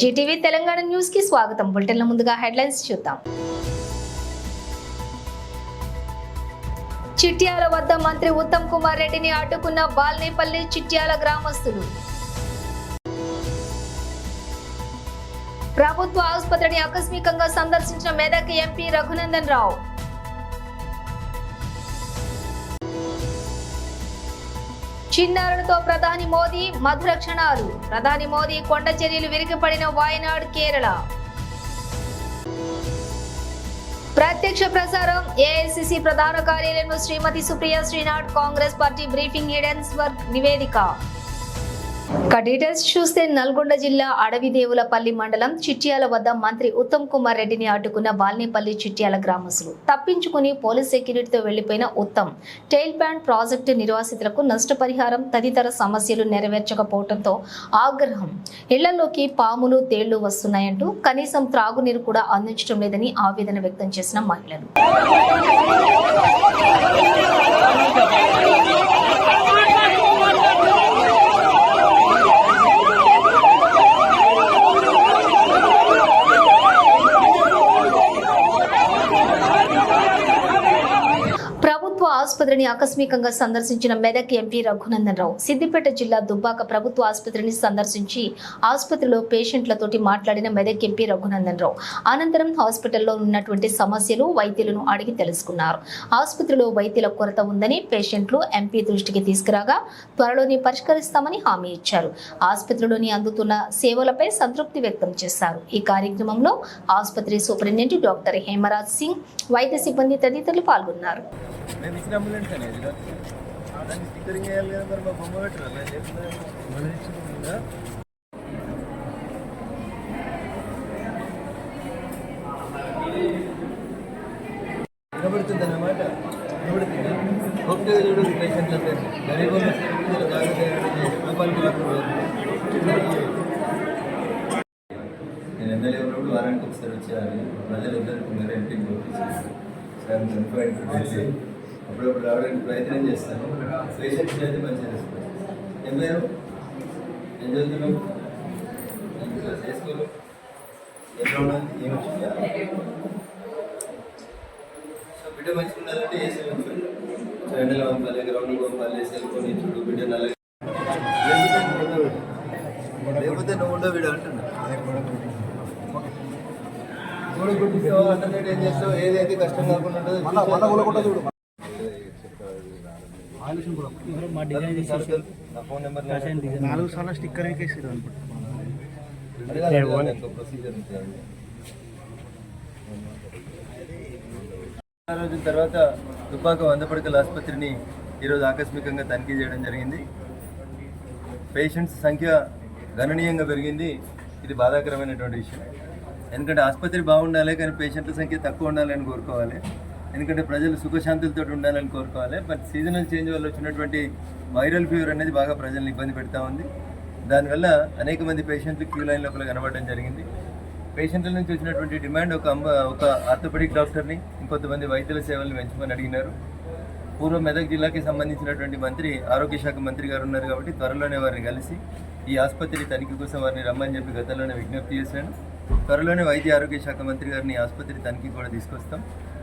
Zee TV Telangana news కి స్వాగతం. బులెటిన్ల ముందుగా హెడ్లైన్స్ చూద్దాం. చిట్యాల వద్ద మంత్రి ఉత్తమ్ కుమార్ రెడ్డిని అడ్డుకున్న బాల్నేపల్లి చిట్యాల గ్రామస్తులు. ప్రభుత్వ ఆసుపత్రిని ఆకస్మికంగా సందర్శించిన మెదక్ ఎంపీ రఘునందన్ రావు. చిన్నారులతో ప్రధాని మోదీ మధుర క్షణాలు. ప్రధాని మోదీ కొండ చర్యలు విరిగిపడిన వాయనాడ్ కేరళ. ప్రత్యక్ష ప్రసారం ఏఐసిసి ప్రధాన కార్యాలయంలో Shrimati Supriya Shrinate Congress party briefing హిడెన్స్బర్గ్ నివేదిక. డీటెయిల్స్ చూస్తే నల్గొండ జిల్లా అడవిదేవులపల్లి మండలం చిట్యాల వద్ద మంత్రి ఉత్తమ్ కుమార్ రెడ్డిని అడ్డుకున్న బాల్నేపల్లి చిట్యాల గ్రామస్తులు. తప్పించుకుని పోలీస్ సెక్యూరిటీతో వెళ్లిపోయిన ఉత్తమ్ టైల్ ప్లాంట్ ప్రాజెక్టు నిర్వాసితులకు నష్టపరిహారం తదితర సమస్యలు నెరవేర్చకపోవడంతో ఆగ్రహం. ఇళ్లలోకి పాములు తేళ్లు వస్తున్నాయంటూ కనీసం త్రాగునీరు కూడా అందించడం లేదని ఆవేదన వ్యక్తం చేసిన మహిళలు. ఆసుపత్రిని ఆకస్మికంగా సందర్శించిన మెదక్ ఎంపీ రఘునందన్ రావు సిద్దిపేట జిల్లా దుబ్బాక ప్రభుత్వ ఆసుపత్రిని సందర్శించి ఆసుపత్రిలో పేషెంట్లతోటి మాట్లాడిన మెదక్ ఎంపీ రఘునందన్ రావు అనంతరం హాస్పిటల్లో ఉన్నటువంటి సమస్యలు వైద్యులను అడిగి తెలుసుకున్నారు. ఆసుపత్రిలో వైద్యుల కొరత ఉందని పేషెంట్లు ఎంపీ దృష్టికి తీసుకురాగా త్వరలోనే పరిష్కరిస్తామని హామీ ఇచ్చారు. ఆసుపత్రిలోని అందుతున్న సేవలపై సంతృప్తి వ్యక్తం చేశారు. ఈ కార్యక్రమంలో ఆసుపత్రి సూపరింటెండెంట్ డాక్టర్ హేమరాజ్ సింగ్, వైద్య సిబ్బంది తదితరులు పాల్గొన్నారు. వినబడుతుంది అన్నమాట. చూడు పేషెంట్లు గరీబ్ నేను ఎమ్మెల్యే ఉన్నప్పుడు వారానికి ఒకసారి వచ్చేయాలి. ప్రజలందరికీ మీరు ఎంపీకి పంపించాను. అప్పుడప్పుడు రావడానికి ప్రయత్నం చేస్తాను. పేషెంట్స్ అయితే మంచిగా చేస్తాను. ఏం పేరు ఏం చదువుతున్నాం చేసుకోవాలి. ఎట్లా ఉన్నది ఏం వచ్చిందా? సో బిడ్డ మంచిగా ఉండాలంటే వేసే ఉంచాలి. ఎండలో పంపాలి, గ్రౌండ్లో పంపాలి, సెల్ ఫోన్ ఇచ్చుడు బిడ్డ నల్ల లేకపోతే నువ్వు ఉండవు వీడు అంటున్నా. కూడా గుర్తిస్తావు అంటే ఏం చేస్తావు? ఏదైతే కష్టం కాకుండా ఉంటుంది. ఫోన్ నెంబర్ 4 సార్లు స్టిక్కర్ రోజుల తర్వాత దుబ్బాక 100 పడకల ఆసుపత్రిని ఈరోజు ఆకస్మికంగా తనిఖీ చేయడం జరిగింది. పేషెంట్స్ సంఖ్య గణనీయంగా పెరిగింది. ఇది బాధాకరమైనటువంటి విషయం. ఎందుకంటే ఆసుపత్రి బాగుండాలి, కానీ పేషెంట్ల సంఖ్య తక్కువ ఉండాలని కోరుకోవాలి. ఎందుకంటే ప్రజలు సుఖశాంతులతో ఉండాలని కోరుకోవాలి. బట్ సీజనల్ చేంజ్ వల్ల వచ్చినటువంటి వైరల్ ఫీవర్ అనేది బాగా ప్రజల్ని ఇబ్బంది పెడతా ఉంది. దానివల్ల అనేక మంది పేషెంట్లు క్యూ లైన్ లోపల కనబడడం జరిగింది. పేషెంట్ల నుంచి వచ్చినటువంటి డిమాండ్ ఒక ఆర్థోపెడిక్ డాక్టర్ని, ఇంకొంతమంది వైద్యుల సేవలను పెంచమని అడిగినారు. పూర్వ మెదక్ జిల్లాకి సంబంధించినటువంటి మంత్రి, ఆరోగ్య శాఖ మంత్రి గారు ఉన్నారు కాబట్టి త్వరలోనే వారిని కలిసి ఈ ఆసుపత్రి తనిఖీ కోసం వారిని రమ్మని చెప్పి గతంలోనే విజ్ఞప్తి చేశాను. త్వరలోనే వైద్య ఆరోగ్య శాఖ మంత్రి గారిని ఆసుపత్రి తనిఖీ కూడా తీసుకొస్తాం.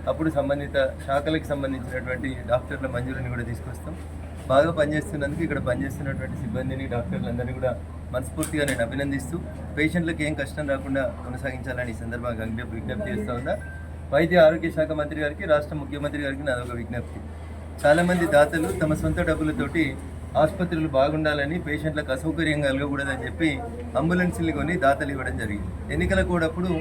అప్పుడు సంబంధిత శాఖలకు సంబంధించినటువంటి డాక్టర్ల మంజూరిని కూడా తీసుకొస్తాం. బాగా పనిచేస్తున్నందుకు ఇక్కడ పనిచేస్తున్నటువంటి సిబ్బందిని, డాక్టర్లందరినీ కూడా మనస్ఫూర్తిగా నేను అభినందిస్తూ పేషెంట్లకు ఏం కష్టం రాకుండా కొనసాగించాలని ఈ సందర్భంగా విజ్ఞప్తి చేస్తూ ఉన్నా. వైద్య ఆరోగ్య శాఖ మంత్రి గారికి, రాష్ట్ర ముఖ్యమంత్రి గారికి నాదొక విజ్ఞప్తి. చాలామంది దాతలు తమ సొంత డబ్బులతోటి ఆసుపత్రులు బాగుండాలని, పేషెంట్లకు అసౌకర్యం కలగకూడదని చెప్పి అంబులెన్స్ని కొని దాతలు ఇవ్వడం జరిగింది. ఎన్నికల కోడ్ అప్పుడు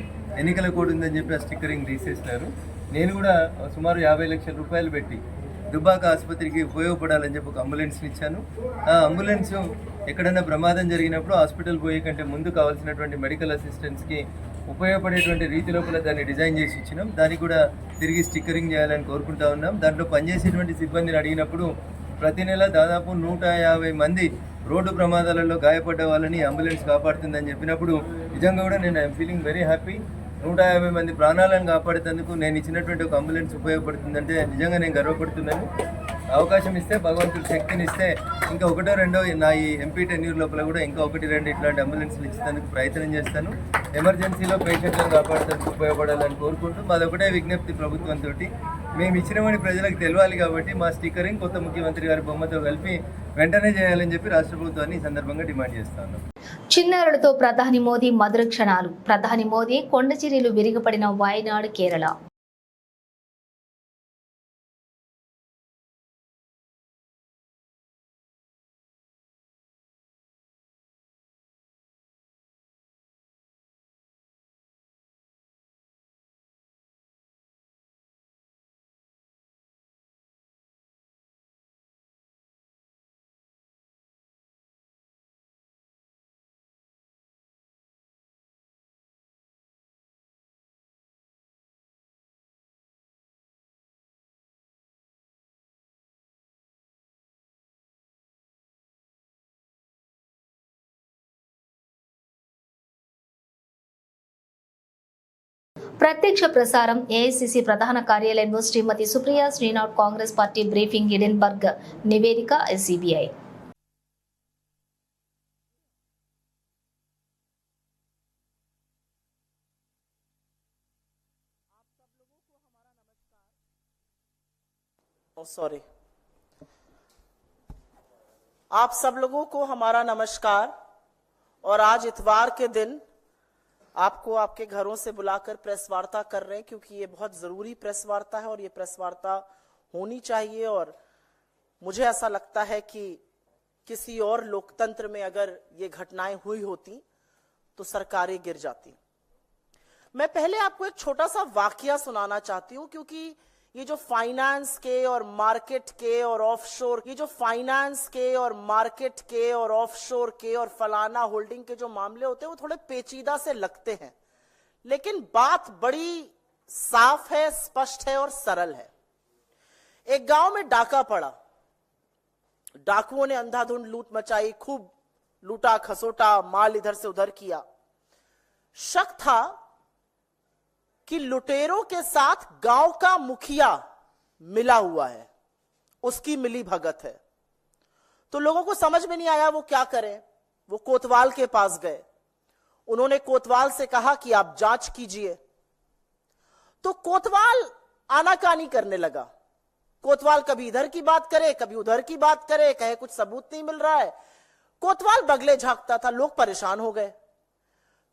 ఎన్నికల కోడ్ ఉందని చెప్పి ఆ స్టిక్కరింగ్ తీసేసినారు. నేను కూడా సుమారు 50 లక్షల రూపాయలు పెట్టి దుబ్బాక ఆసుపత్రికి ఉపయోగపడాలని చెప్పి ఒక అంబులెన్స్ని ఇచ్చాను. ఆ అంబులెన్స్ ఎక్కడైనా ప్రమాదం జరిగినప్పుడు హాస్పిటల్ పోయే కంటే ముందు కావాల్సినటువంటి మెడికల్ అసిస్టెన్స్కి ఉపయోగపడేటువంటి రీతి లోపల దాన్ని డిజైన్ చేసి ఇచ్చినాం. దానికి కూడా తిరిగి స్టిక్కరింగ్ చేయాలని కోరుకుంటా ఉన్నాం. దాంట్లో పనిచేసేటువంటి సిబ్బందిని అడిగినప్పుడు ప్రతి నెల దాదాపు 150 మంది రోడ్డు ప్రమాదాలలో గాయపడ్డ వాళ్ళని అంబులెన్స్ కాపాడుతుందని చెప్పినప్పుడు నిజంగా కూడా నేను ఐఎమ్ ఫీలింగ్ వెరీ హ్యాపీ. 150 మంది ప్రాణాలను కాపాడేందుకు నేను ఇచ్చినటువంటి ఒక అంబులెన్స్ ఉపయోగపడుతుందంటే నిజంగా నేను గర్వపడుతున్నాను. అవకాశం ఇస్తే భగవంతుడు శక్తిని ఇస్తే ఇంకా ఒకటో రెండో నా ఈ ఎంపీ టెన్యూర్ లోపల కూడా ఇంకా ఒకటి రెండు ఇట్లాంటి అంబులెన్స్లు ఇచ్చేందుకు ప్రయత్నం చేస్తాను. ఎమర్జెన్సీలో పేషెంట్లను కాపాడటానికి ఉపయోగపడాలని కోరుకుంటూ మాదొకటే విజ్ఞప్తి ప్రభుత్వంతో, మేము ఇచ్చినమని ప్రజలకు తెలియాలి కాబట్టి మా స్టిక్కరింగ్ కొత్త ముఖ్యమంత్రి గారి బొమ్మతో కలిపి వెంటనే చేయాలని చెప్పి రాష్ట్ర ప్రభుత్వాన్ని ఈ సందర్భంగా డిమాండ్ చేస్తాను. చిన్నారులతో ప్రధాని మోదీ మధుర క్షణాలు. ప్రధాని మోదీ కొండచిరీలు విరిగిపడిన వాయనాడు, కేరళ. ప్రత్యక్ష ప్రసారం. ఏఐసిసి ప్రధాన కార్యాలయంలో Shrimati Supriya Shrinate Congress party briefing. Hindenburg నివేదిక. సిబిఐ. सॉरी, आप सब लोगों को हमारा नमस्कार। और आज इतवार के दिन आपको आपके घरों से बुलाकर प्रेस वार्ता कर रहे हैं, क्योंकि ये बहुत जरूरी प्रेस वार्ता है और ये प्रेस वार्ता होनी चाहिए। और मुझे ऐसा लगता है कि किसी और लोकतंत्र में अगर ये घटनाएं हुई होती तो सरकारें गिर जाती। मैं पहले आपको एक छोटा सा वाकया सुनाना चाहती हूं, क्योंकि ये जो फाइनेंस के और मार्केट के और ऑफशोर, ये जो फाइनेंस के और मार्केट के और ऑफशोर के और फलाना होल्डिंग के जो मामले होते हैं वो थोड़े पेचीदा से लगते हैं, लेकिन बात बड़ी साफ है, स्पष्ट है और सरल है। एक गांव में डाका पड़ा। डाकुओं ने अंधाधुंध लूट मचाई, खूब लूटा खसोटा, माल इधर से उधर किया। शक था कि लुटेरों के साथ गांव का मुखिया मिला हुआ है, उसकी मिली भगत है। तो लोगों को समझ में नहीं आया वो क्या करें। वो कोतवाल के पास गए। उन्होंने कोतवाल से कहा कि आप जांच कीजिए। तो कोतवाल आनाकानी करने लगा। कोतवाल कभी इधर की बात करे, कभी उधर की बात करे, कहे कुछ सबूत नहीं मिल रहा है। कोतवाल बगले झांकता था। लोग परेशान हो गए।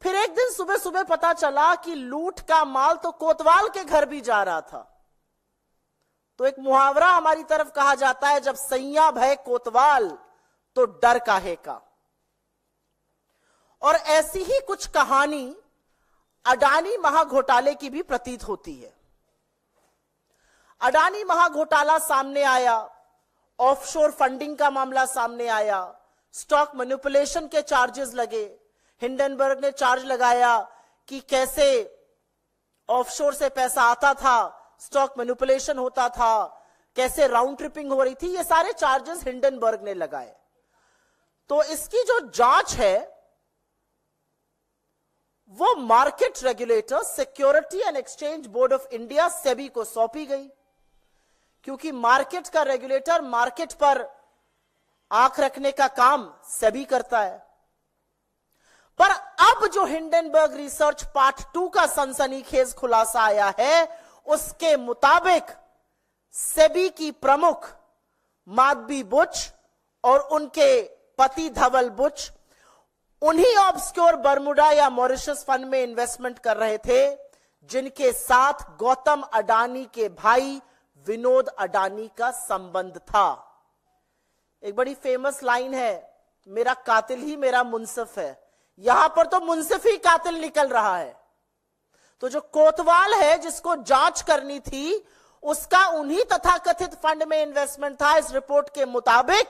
फिर एक दिन सुबह सुबह पता चला कि लूट का माल तो कोतवाल के घर भी जा रहा था। तो एक मुहावरा हमारी तरफ कहा जाता है, जब सैया भय कोतवाल तो डर काहे का। और ऐसी ही कुछ कहानी अडानी महाघोटाले की भी प्रतीत होती है। अडानी महाघोटाला सामने आया, ऑफशोर फंडिंग का मामला सामने आया, स्टॉक मैनिपुलेशन के चार्जेस लगे। हिंडनबर्ग ने चार्ज लगाया कि कैसे ऑफशोर से पैसा आता था, स्टॉक मैनिपुलेशन होता था, कैसे राउंड ट्रिपिंग हो रही थी। ये सारे चार्जेस हिंडनबर्ग ने लगाए। तो इसकी जो जांच है वो market regulator security and exchange board of India SEBI को सौंपी गई, क्योंकि मार्केट का रेगुलेटर मार्केट पर आंख रखने का काम सेबी करता है। पर अब जो हिंडनबर्ग रिसर्च पार्ट 2 का सनसनीखेज खुलासा आया है, उसके मुताबिक सेबी की प्रमुख माधवी बुच और उनके पति धवल बुच उन्हीं ऑब्सक्योर बर्मुडा या मॉरिशस फंड में इन्वेस्टमेंट कर रहे थे, जिनके साथ गौतम अडानी के भाई विनोद अडानी का संबंध था। एक बड़ी फेमस लाइन है, मेरा कातिल ही मेरा मुंसिफ है। यहां पर तो मुंसिफ ही कातिल निकल रहा है। तो जो कोतवाल है जिसको जांच करनी थी, उसका उन्हीं तथाकथित फंड में इन्वेस्टमेंट था इस रिपोर्ट के मुताबिक,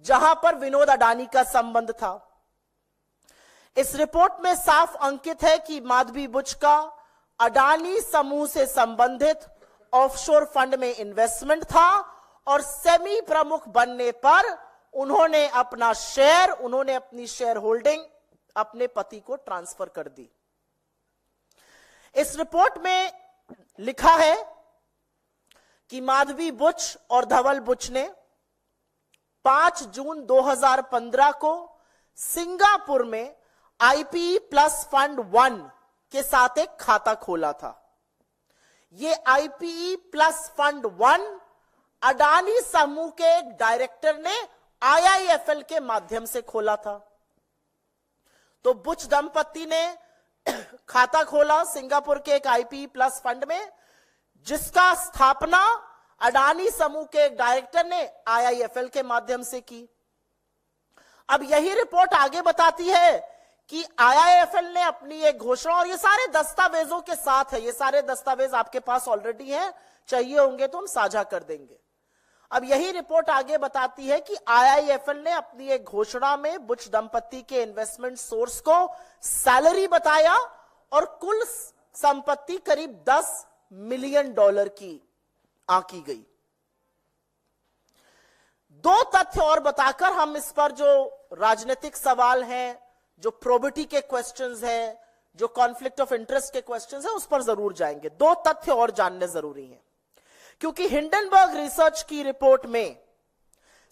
जहां पर विनोद अडानी का संबंध था। इस रिपोर्ट में साफ अंकित है कि माधवी बुच का अडानी समूह से संबंधित ऑफशोर फंड में इन्वेस्टमेंट था और सेमी प्रमुख बनने पर उन्होंने अपना शेयर, उन्होंने अपनी शेयर होल्डिंग अपने पति को ट्रांसफर कर दी। इस रिपोर्ट में लिखा है कि माधवी बुच और धवल बुच ने 5 जून 2015 को सिंगापुर में आईपीई प्लस फंड 1 के साथ एक खाता खोला था। ये आईपीई प्लस फंड 1 अडानी समूह के एक डायरेक्टर ने आईआईएफएल के माध्यम से खोला था। तो बुच दंपति ने खाता खोला सिंगापुर के एक आईपीई प्लस फंड में, जिसका स्थापना अडानी समूह के एक डायरेक्टर ने आईआईएफएल के माध्यम से की। अब यही रिपोर्ट आगे बताती है कि आईआईएफएल ने अपनी एक घोषणा, और ये सारे दस्तावेजों के साथ है, ये सारे दस्तावेज आपके पास ऑलरेडी हैं, चाहिए होंगे तो हम साझा कर देंगे। अब यही रिपोर्ट आगे बताती है कि आईआईएफएल ने अपनी एक घोषणा में बुच दंपति के इन्वेस्टमेंट सोर्स को सैलरी बताया और कुल संपत्ति करीब $10 मिलियन की आंकी गई। 2 तथ्य और बताकर हम इस पर जो राजनीतिक सवाल हैं, जो प्रोबिटी के क्वेश्चंस हैं, जो कॉन्फ्लिक्ट ऑफ इंटरेस्ट के क्वेश्चंस हैं, उस पर जरूर जाएंगे। 2 तथ्य और जानने जरूरी हैं, क्योंकि हिंडनबर्ग रिसर्च की रिपोर्ट में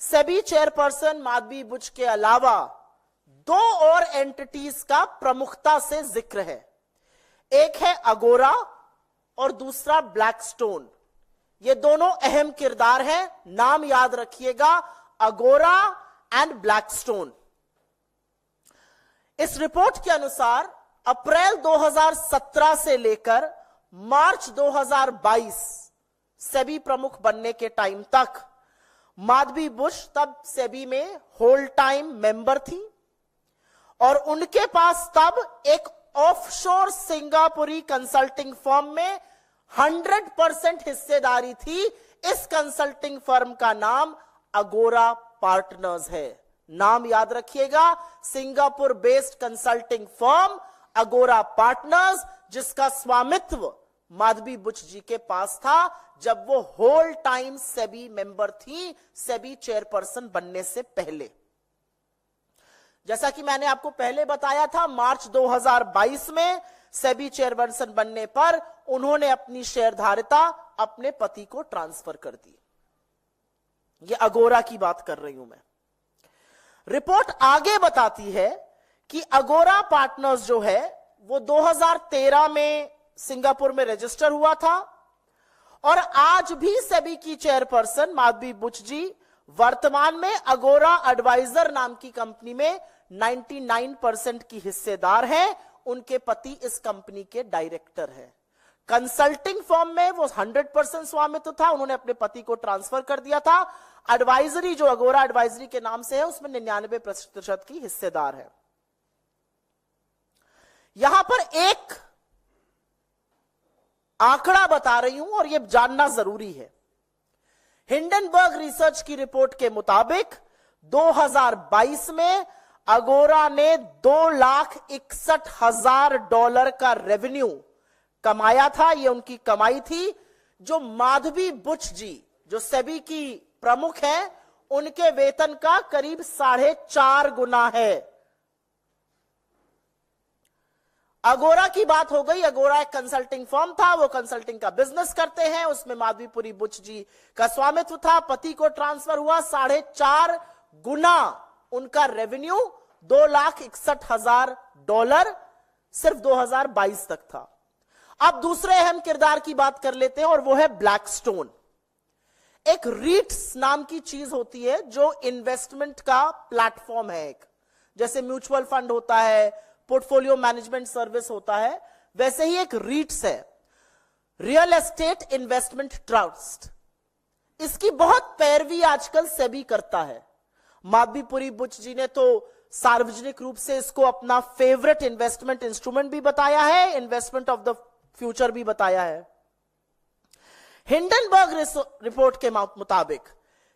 सेबी चेयरपर्सन माधवी बुच के अलावा 2 और एंटिटीज का प्रमुखता से जिक्र है। एक है अगोरा और दूसरा ब्लैकस्टोन। ये दोनों अहम किरदार हैं, नाम याद रखिएगा, अगोरा एंड ब्लैकस्टोन। इस रिपोर्ट के अनुसार अप्रैल 2017 से लेकर मार्च 2022 सेबी प्रमुख बनने के टाइम तक माधवी बुच तब सेबी में होल टाइम मेंबर थी और उनके पास तब एक ऑफशोर सिंगापुरी कंसल्टिंग फर्म में 100% हिस्सेदारी थी। इस कंसल्टिंग फर्म का नाम अगोरा पार्टनर्स है। नाम याद रखिएगा, सिंगापुर बेस्ड कंसल्टिंग फर्म अगोरा पार्टनर्स, जिसका स्वामित्व माधवी बुच जी के पास था जब वो होल टाइम सेबी मेंबर थी, सेबी चेयरपर्सन बनने से पहले। जैसा कि मैंने आपको पहले बताया था, मार्च 2022 में सेबी चेयरपर्सन बनने पर उन्होंने अपनी शेयरधारिता अपने पति को ट्रांसफर कर दी। ये अगोरा की बात कर रही हूं मैं। रिपोर्ट आगे बताती है कि अगोरा पार्टनर्स जो है वो 2013 में सिंगापुर में रजिस्टर हुआ था और आज भी सेबी की चेयरपर्सन माधवी बुच जी वर्तमान में अगोरा एडवाइजर नाम की कंपनी में 99% की हिस्सेदार हैं। उनके पति इस कंपनी के डायरेक्टर हैं। कंसल्टिंग फर्म में वो 100% स्वामित्व था, उन्होंने अपने पति को ट्रांसफर कर दिया था। एडवाइजरी जो अगोरा एडवाइजरी के नाम से है उसमें 99% की हिस्सेदार है। यहां पर एक आंकड़ा बता रही हूं और यह जानना जरूरी है। हिंडनबर्ग रिसर्च की रिपोर्ट के मुताबिक 2022 में अगोरा ने $2,61,000 का रेवेन्यू कमाया था। यह उनकी कमाई थी, जो माधवी बुच जी जो सेबी की प्रमुख हैं उनके वेतन का करीब 4.5 गुना है। अगोरा की बात हो गई। अगोरा एक कंसल्टिंग फर्म था, वो कंसल्टिंग का बिजनेस करते हैं, उसमें माधवीपुरी बुच जी का स्वामित्व था। पति को ट्रांसफर हुआ, 4.5 गुना उनका रेवेन्यू $2,61,000 सिर्फ 2022 तक था। अब दूसरे अहम किरदार की बात कर लेते हैं और वो है ब्लैकस्टोन। एक रीट्स नाम की चीज होती है जो इन्वेस्टमेंट का प्लेटफॉर्म है। एक जैसे म्यूचुअल फंड होता है, पोर्टफोलियो मैनेजमेंट सर्विस होता है, वैसे ही एक रीट्स है, रियल एस्टेट इन्वेस्टमेंट ट्रस्ट। इसकी बहुत पैरवी आजकल सेबी करता है। माधवीपुरी बुच जी ने तो सार्वजनिक रूप से इसको अपना फेवरेट इन्वेस्टमेंट इंस्ट्रूमेंट भी बताया है, इन्वेस्टमेंट ऑफ द फ्यूचर भी बताया है। हिंडनबर्ग रिपोर्ट के मुताबिक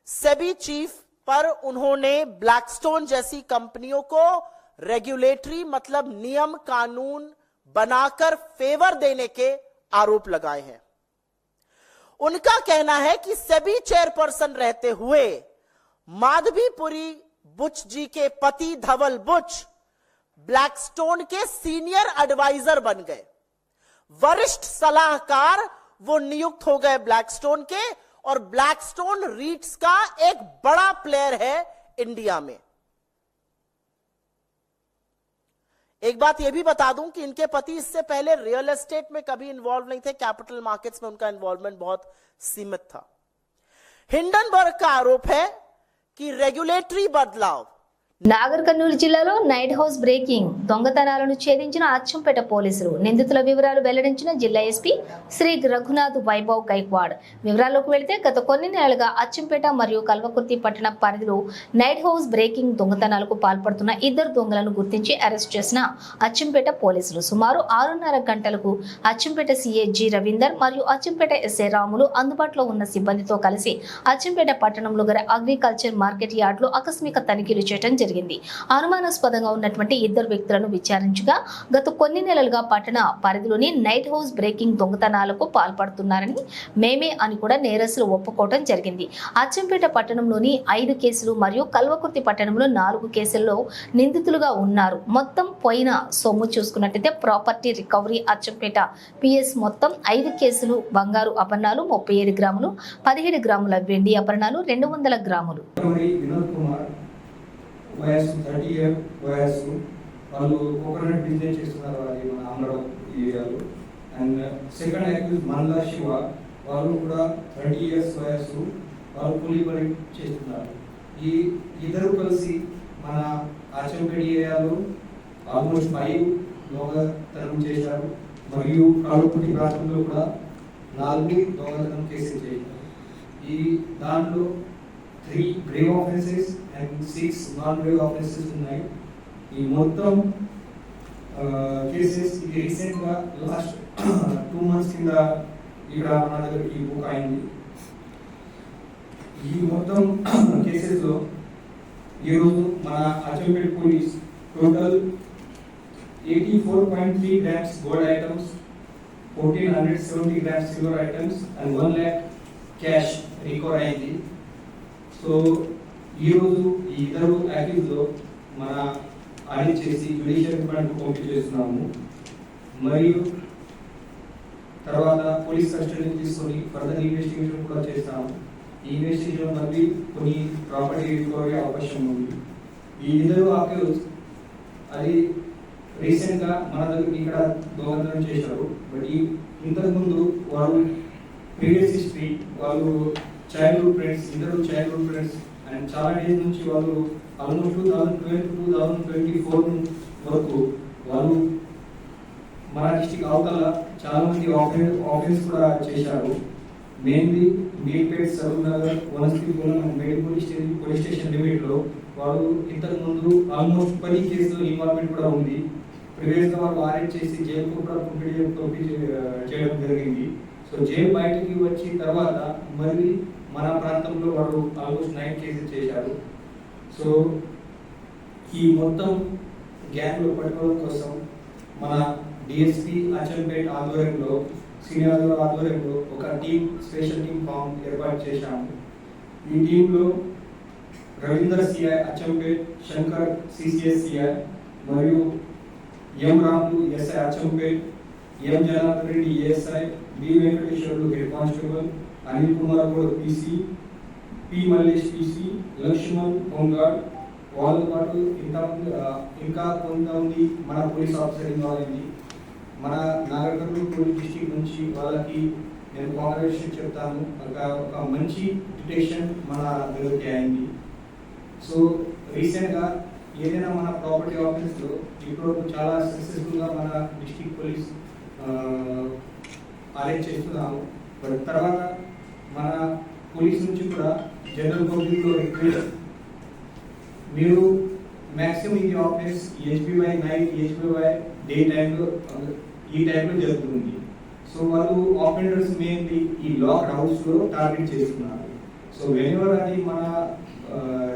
सेबी चीफ पर उन्होंने ब्लैकस्टोन जैसी कंपनियों को रेगुलेटरी मतलब नियम कानून बनाकर फेवर देने के आरोप लगाए हैं। उनका कहना है कि सेबी चेयरपर्सन रहते हुए माधवीपुरी बुच जी के पति धवल बुच ब्लैकस्टोन के सीनियर एडवाइजर बन गए, वरिष्ठ सलाहकार वो नियुक्त हो गए ब्लैकस्टोन के, और ब्लैकस्टोन रीट्स का एक बड़ा प्लेयर है इंडिया में। एक बात यह भी बता दूं कि इनके पति इससे पहले रियल एस्टेट में कभी इन्वॉल्व नहीं थे, कैपिटल मार्केट्स में उनका इन्वॉल्वमेंट बहुत सीमित था। हिंडनबर्ग का आरोप है कि रेगुलेटरी बदलाव నాగర్ కర్నూలు జిల్లాలో నైట్ హౌస్ బ్రేకింగ్ దొంగతనాలను ఛేదించిన అచ్చంపేట పోలీసులు నిందితుల వివరాలు వెల్లడించిన జిల్లా ఎస్పీ శ్రీ రఘునాథ్ వైభవ్ గైక్వాడ్ వివరాల్లోకి వెళితే గత కొన్ని నెలలుగా అచ్చంపేట మరియు కల్వకుర్తి పట్టణ పరిధిలో నైట్ హౌస్ బ్రేకింగ్ దొంగతనాలకు పాల్పడుతున్న ఇద్దరు దొంగలను గుర్తించి అరెస్ట్ చేసిన అచ్చంపేట పోలీసులు సుమారు 6:30 గంటలకు అచ్చంపేట సీఏ జి రవీందర్ మరియు అచ్చంపేట ఎస్ఐ రాములు అందుబాటులో ఉన్న సిబ్బందితో కలిసి అచ్చంపేట పట్టణంలో గల అగ్రికల్చర్ మార్కెట్ యార్డ్ లో ఆకస్మిక తనిఖీలు చేయడం జరిగింది। అనుమానాస్పదంగా ఉన్నటువంటి ఇద్దరు వ్యక్తులను విచారించగా గత కొన్ని నెలలుగా పట్టణ పరిధిలోని నైట్ హౌస్ బ్రేకింగ్ దొంగతనాలకు పాల్పడుతున్నారని మేమే అని కూడా నేరస్తులు ఒప్పుకోవడం జరిగింది। అచ్చంపేట పట్టణంలోని 5 కేసులు మరియు కల్వకుర్తి పట్టణంలో 4 కేసుల్లో నిందితులుగా ఉన్నారు। మొత్తం పోయిన సొమ్ము చూసుకున్నట్లయితే ప్రాపర్టీ రికవరీ అచ్చంపేట పిఎస్ మొత్తం 5 కేసులు బంగారు అపర్ణాలు 37 గ్రాములు 17 గ్రాముల వెండి అపర్ణాలు 200 గ్రాములు। వయసు 30 ఇయర్ వయసు వాళ్ళు కోకోనట్ బిజినెస్ చేస్తున్నారు అది మన అమరావతి ఏరియాలో। అండ్ సెకండ్ అక్యూజ్ మల్లా శివ వాళ్ళు కూడా 30 ఇయర్స్ వయసు వాళ్ళు కూలీ పని చేస్తున్నారు। ఈ ఇద్దరు కలిసి మన అచ్చంపేట ఏరియాలో ఆల్మోస్ట్ 5 దొంగతనం చేశారు మరియు కల్వకుర్తి ప్రాంతంలో కూడా 4 దొంగతనం కేసులు చేశారు। ఈ దాంట్లో 3 grave offenses and 6 non-grave offenses ఉన్నాయి। ఈ మొత్తం కేసెస్ ఇది రీసెంట్ గా లాస్ట్ 2 months కింద ఇక్కడ మన దగ్గర ఈ బుక్ అయింది। ఈ మొత్తం కేసెస్ లో ఈరోజు మన Achampet police total 84.3 grams gold items, 1470 grams silver items and 1 lakh cash recover అయింది। సో ఈరోజు ఈ ఇద్దరు యాక్టివ్లో మన అరెస్ట్ చేసి జ్యుడిషియల్ రిమాండ్కు పంపించేస్తున్నాము మరియు తర్వాత పోలీస్ కస్టడీ తీసుకొని ఫర్దర్ ఇన్వెస్టిగేషన్ కూడా చేస్తాము। ఈ ఇన్వెస్టిగేషన్ మళ్ళీ కొన్ని ప్రాపర్టీ రికవరీ అవకాశం ఉంది। ఈ ఇద్దరు యాక్టివ్స్ అది రీసెంట్గా మన దగ్గర ఇక్కడ దొంగతనం చేశారు। బట్ ఇంతకుముందు వాళ్ళు ప్రీవియస్ హిస్టరీ వాళ్ళు చైల్డ్హుడ్ ఫ్రెండ్స్ ఇద్దరు చైల్డ్హుడ్ ఫ్రెండ్స్ అండ్ చాలా డేస్ నుంచి వాళ్ళు ఆల్మోస్ట్ 2012 to 2024 వరకు వాళ్ళు మన డిస్ట్రిక్ట్ అవతల చాలా మంది ఆఫెన్స్ కూడా చేశారు। Mainly Meerpet Saroor Nagar Vanasthalipuram and Medipalli police station లిమిట్లో వాళ్ళు ఇంతకుముందు ఆల్మోస్ట్ 10 కేసులు ఇన్వాల్వ్మెంట్ కూడా ఉంది। ప్రీవియస్గా వాళ్ళు అరెస్ట్ చేసి జైలుకు కూడా చేయడం జరిగింది। సో జైలు బయటకి వచ్చిన తర్వాత మళ్ళీ మన ప్రాంతంలో వాళ్ళు ఆల్మోస్ట్ 9 కేసెస్ చేశారు। సో ఈ మొత్తం గ్యాంగ్లో పట్టుకోవడం కోసం మన డిఎస్పీ అచ్చంపేట ఆధ్వర్యంలో సీనియర్ ఆధ్వర్యంలో ఒక టీం స్పెషల్ టీం ఫామ్ ఏర్పాటు చేశాము। ఈ టీంలో Ravinder CI Achampet, Shankar CCS CI మరియు M Ramulu SI Achampet, M Janardhan Reddy ASI, B Venkateswarlu head constable, Anil Kumar Goud PC, P Mallesh PC, Laxman home guard వాళ్ళతో పాటు ఇంకా కొంతమంది మన పోలీస్ ఆఫీసర్ ఇన్వాల్వ్ అయింది। మన నాగర్ కర్నూలు పోలీస్ డిస్ట్రిక్ట్ నుంచి వాళ్ళకి నేను కాంగ్రాచులేషన్ చెప్తాను। ఒక మంచి డిటెక్షన్ మన దగ్గరికి అయింది। సో రీసెంట్గా ఏదైనా మన ప్రాపర్టీ ఆఫీస్లో ఇప్పుడు చాలా సక్సెస్ఫుల్గా మన డిస్ట్రిక్ట్ పోలీస్ అరెస్ట్ చేస్తున్నాము। బట్ తర్వాత మన పోలీస్ నుంచి కూడా జనరల్ పబ్లిక్లో రిక్వెస్ట్, మీరు మ్యాక్సిమం ఇది ఆఫీస్ హెచ్బివై నైట్ హెచ్బివై డే టైంలో ఈ టైంలో జరుగుతుంది। సో వాళ్ళు ఆఫెండర్స్ మెయిన్లీ ఈ లాక్ హౌస్లో టార్గెట్ చేస్తున్నారు। సో వెనెవర్ అది మన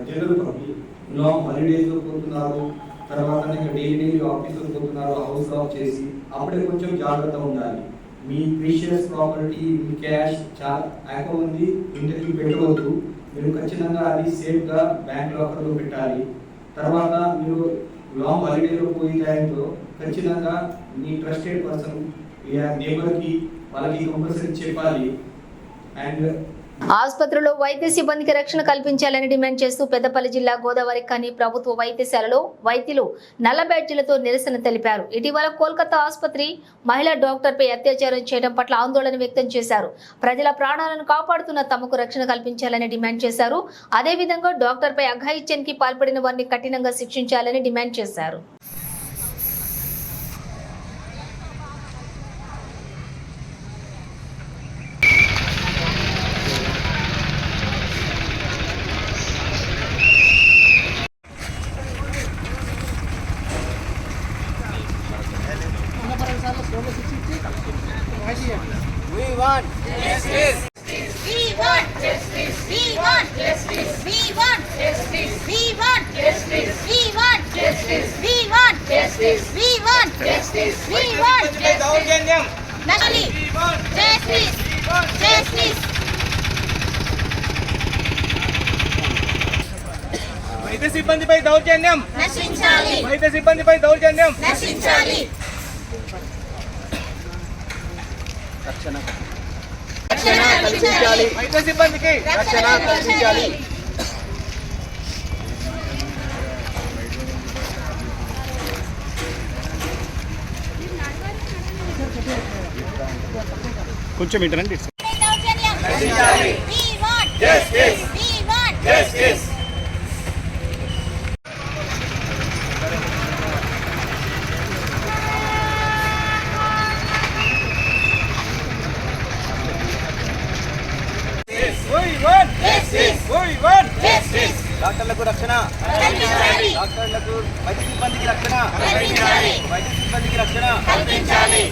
జనరల్ పబ్లిక్ లాంగ్ హాలిడేస్లో పోతున్నారు, తర్వాత డైలీ ఆఫీస్లో పోతున్నారు హౌస్ లాక్ చేసి, అప్పుడే కొంచెం జాగ్రత్త ఉండాలి। మీ ప్రీషియస్ ప్రాపర్టీ మీ క్యాష్ చాలా ఎక్కువ ఉంది ఇంటర్వ్యూ పెట్టవద్దు, మీరు ఖచ్చితంగా అది సేఫ్గా బ్యాంక్ లాకర్లో పెట్టాలి। తర్వాత మీరు లాంగ్ హాలిడేలో పోయే టైంలో ఖచ్చితంగా మీ ట్రస్టెడ్ పర్సన్ నేబర్కి వాళ్ళకి కంపల్సరీ చెప్పాలి। అండ్ ఆసుపత్రిలో వైద్య సిబ్బందికి రక్షణ కల్పించాలని డిమాండ్ చేస్తూ పెద్దపల్లి జిల్లా గోదావరి ఖని ప్రభుత్వ వైద్యశాలలో వైద్యులు నల్ల బ్యాడ్జీలతో నిరసన తెలిపారు. ఇటీవల కోల్కతా ఆసుపత్రి మహిళా డాక్టర్పై అత్యాచారం చేయడం పట్ల ఆందోళన వ్యక్తం చేశారు. ప్రజల ప్రాణాలను కాపాడుతున్న తమకు రక్షణ కల్పించాలని డిమాండ్ చేశారు. అదేవిధంగా డాక్టర్పై అఘాయిత్యానికి పాల్పడిన వారిని కఠినంగా శిక్షించాలని డిమాండ్ చేశారు. We want justice. We want justice. We want justice. We want justice. We want justice. We want justice. We want justice. We want justice. We want justice. Nashali. Justice. Justice. వైద్య సిబ్బందిపై దౌర్జన్యం నశించాలి. వైద్య సిబ్బందిపై దౌర్జన్యం నశించాలి. రక్షణ కల్పించాలి. వైద్య సిబ్బందికి రక్షణ కల్పించాలి. కొంచెం ఇటరండి. దౌర్జన్యం నశించాలి. We want Justice. We want Justice. డాక్టర్లకు రక్షణ కల్పించాలి. డాక్టర్లకు వైద్య సిబ్బందికి రక్షణ కల్పించాలి. వైద్య సిబ్బందికి రక్షణ కల్పించాలి.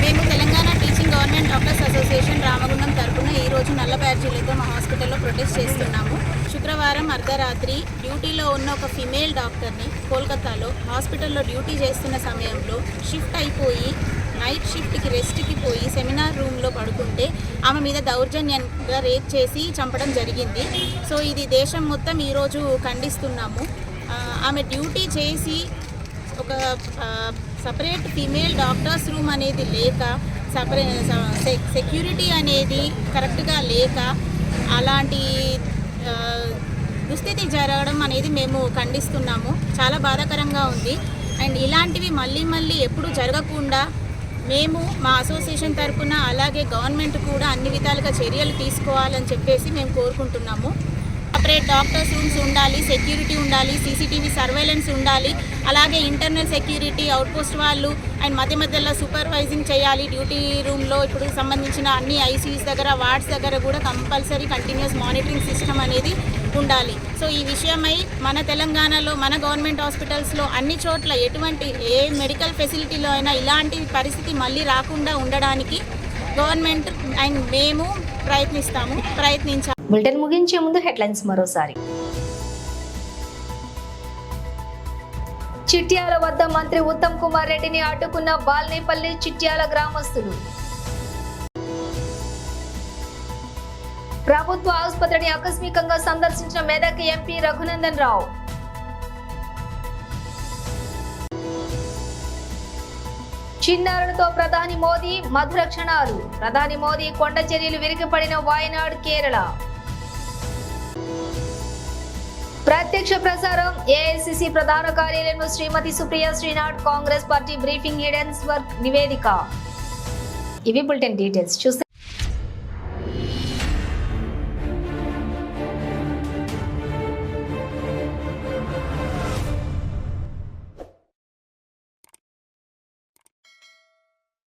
మేము Telangana teaching government doctors association Ramagundam తరపున ఈరోజు నల్ల బ్యాడ్జీలతో మా హాస్పిటల్లో ప్రొటెస్ట్ చేస్తున్నాము. శుక్రవారం అర్ధరాత్రి డ్యూటీలో ఉన్న ఒక ఫిమేల్ డాక్టర్ని కోల్కతాలో హాస్పిటల్లో డ్యూటీ చేస్తున్న సమయంలో షిఫ్ట్ అయిపోయి నైట్ షిఫ్ట్కి రెస్ట్కి పోయి సెమినార్ రూమ్లో పడుకుంటే ఆమె మీద దౌర్జన్యంగా రేప్ చేసి చంపడం జరిగింది. సో ఇది దేశం మొత్తం ఈరోజు ఖండిస్తున్నాము. ఆమె డ్యూటీ చేసి ఒక సపరేట్ ఫీమేల్ డాక్టర్స్ రూమ్ అనేది లేక సెక్యూరిటీ అనేది కరెక్ట్గా లేక అలాంటి దుస్థితి జరగడం అనేది మేము ఖండిస్తున్నాము. చాలా బాధాకరంగా ఉంది. అండ్ ఇలాంటివి మళ్ళీ ఎప్పుడు జరగకుండా మేము మా అసోసియేషన్ తరపున అలాగే గవర్నమెంట్ కూడా అన్ని విధాలుగా చర్యలు తీసుకోవాలని చెప్పేసి మేము కోరుకుంటున్నాము. సపరేట్ డాక్టర్స్ రూమ్స్ ఉండాలి, సెక్యూరిటీ ఉండాలి, సీసీటీవీ సర్వేలెన్స్ ఉండాలి, అలాగే ఇంటర్నల్ సెక్యూరిటీ అవుట్పోస్ట్ వాళ్ళు అండ్ మధ్యలో సూపర్వైజింగ్ చేయాలి. డ్యూటీ రూమ్లో ఇప్పుడు సంబంధించిన అన్ని ఐసీయూస్ దగ్గర వార్డ్స్ దగ్గర కూడా కంపల్సరీ కంటిన్యూస్ మానిటరింగ్ సిస్టమ్ అనేది ఉండాలి. సో ఈ విషయమై మన తెలంగాణలో మన గవర్నమెంట్ హాస్పిటల్స్లో అన్ని చోట్ల ఎటువంటి ఏ మెడికల్ ఫెసిలిటీలో అయినా ఇలాంటి పరిస్థితి మళ్ళీ రాకుండా ఉండడానికి గవర్నమెంట్ అండ్ మేము ప్రయత్నించాలి. బులెటిన్ ముగించే ముందు హెడ్లైన్స్ మరోసారి. చిట్యాల వద్ద మంత్రి ఉత్తమ్ కుమార్ రెడ్డిని అడ్డుకున్న బాల్నేపల్లి చిట్యాల గ్రామస్తులు. ప్రభుత్వ ఆసుపత్రిని ఆకస్మికంగా సందర్శించిన మెదక్ ఎంపీ రఘునందన్ రావు. చిన్నారులతో ప్రధాని మోదీ మధుర క్షణాలు. ప్రధాని మోదీ కొండ చర్యలు విరిగిపడిన వాయనాడ్ కేరళ. ప్రత్యక్ష ప్రసారం ఏఐసిసి ప్రధాన కార్యాలయంలో Shrimati Supriya Shrinate Congress party briefing Hindenburg నివేదిక. ఇవి బులెటిన్ డీటెయిల్స్ చూస్తే